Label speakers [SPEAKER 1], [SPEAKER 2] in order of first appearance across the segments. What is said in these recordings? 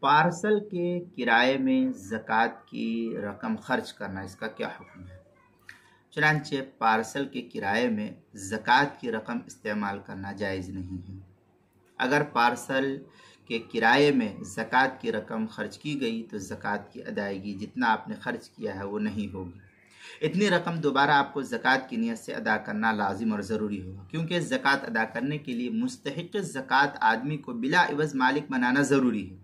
[SPEAKER 1] Parcel के किराए में ज़कात की रकम खर्च करना, इसका क्या हुक्म है? चुनांचे पार्सल के किराए में ज़कात की रकम इस्तेमाल करना जायज़ नहीं है। अगर पार्सल के किराए में ज़कात की रकम खर्च की गई तो ज़कात की अदायगी जितना आपने खर्च किया है वो नहीं होगी। इतनी रकम दोबारा आपको ज़कात की नीयत से अदा करना लाजिम और ज़रूरी होगा, क्योंकि ज़कात अदा करने के लिए मुस्तहिक़ ज़कात आदमी को बिला इवज़ मालिक बनाना ज़रूरी है,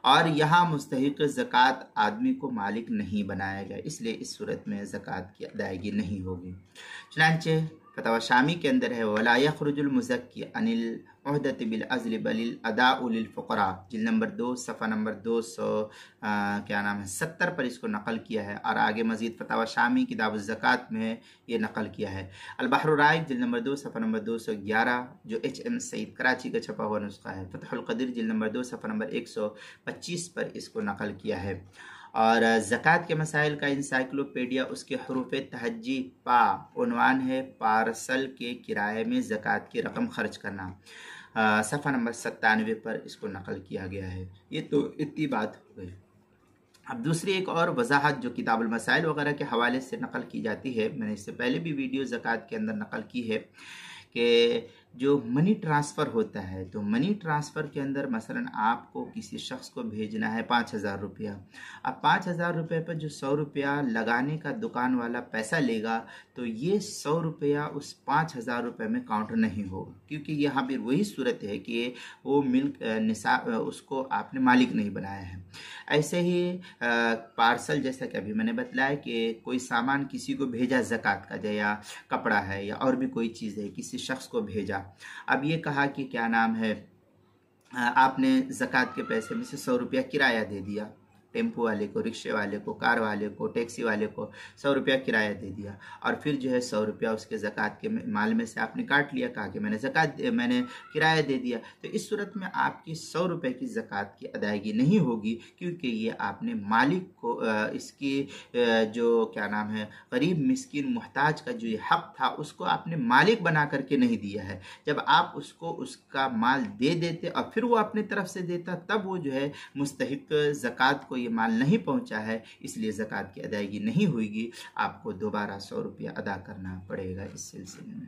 [SPEAKER 1] और यहाँ मुस्तहिक़ ज़कात आदमी को मालिक नहीं बनाया गया, इसलिए इस सूरत में ज़कात की अदायगी नहीं होगी। चुनांचे फतवा शामी के अंदर है वला यख़रुजुल मुज़क्की अनिल उहदति बिल अज़्ल बलिल अदाउ लिल फ़ुक़रा, जिल्द नंबर 2 सफ़ा नंबर 70 पर इसको नकल किया है, और आगे मज़ीद फतवा शामी किताब ज़कात में ये नकल किया है। अल बहर राइक़ जिल्द नंबर 2 सफ़ा नंबर 211 जो HM सईद कराची का छपा हुआ नुस्खा है। फ़तहुल क़दीर जिल्द नंबर 2 सफ़ा नंबर 125 पर इसको नकल किया है। और ज़कात के मसाइल का इंसाइक्लोपीडिया उसके हरूफ तहज्जी पा उन्वान है पार्सल के किराए में ज़कात की रकम खर्च करना, सफ़ा नंबर 97 पर इसको नकल किया गया है। ये तो इतनी बात हो गई। अब दूसरी एक और वजाहत जो किताबुल मसाइल वगैरह के हवाले से नकल की जाती है, मैंने इससे पहले भी वीडियो ज़कात के अंदर नकल की है, कि जो मनी ट्रांसफ़र होता है, तो मनी ट्रांसफ़र के अंदर मसलन आपको किसी शख्स को भेजना है 5,000 रुपया। अब 5,000 रुपये पर जो 100 रुपया लगाने का दुकान वाला पैसा लेगा, तो ये 100 रुपया उस 5,000 रुपये में काउंट नहीं होगा, क्योंकि यहाँ पर वही सूरत है कि वो मिल्क निसाब उसको आपने मालिक नहीं बनाया है। ऐसे ही पार्सल, जैसा कि अभी मैंने बताया कि कोई सामान किसी को भेजा ज़कात का, या कपड़ा है या और भी कोई चीज़ है, किसी शख्स को भेजा। अब ये कहा कि क्या नाम है, आपने ज़कात के पैसे में से 100 रुपया किराया दे दिया, टेम्पो वाले को, रिक्शे वाले को, कार वाले को, टैक्सी वाले को 100 रुपया किराया दे दिया, और फिर जो है 100 रुपया उसके ज़कात के माल में से आपने काट लिया, कहा कि मैंने किराया दे दिया। तो इस सूरत में आपकी 100 रुपये की ज़कात की अदायगी नहीं होगी, क्योंकि ये आपने मालिक को इसकी जो क्या नाम है गरीब मिस्किन मुहताज का जो ये हक़ था उसको आपने मालिक बना करके नहीं दिया है। जब आप उसको उसका माल दे देते और फिर वो अपनी तरफ से देता, तब वो जो है मुस्तहिक़ ज़कात को ये माल नहीं पहुंचा है, इसलिए ज़कात की अदायगी नहीं होगी। आपको दोबारा 100 रुपया अदा करना पड़ेगा इस सिलसिले में।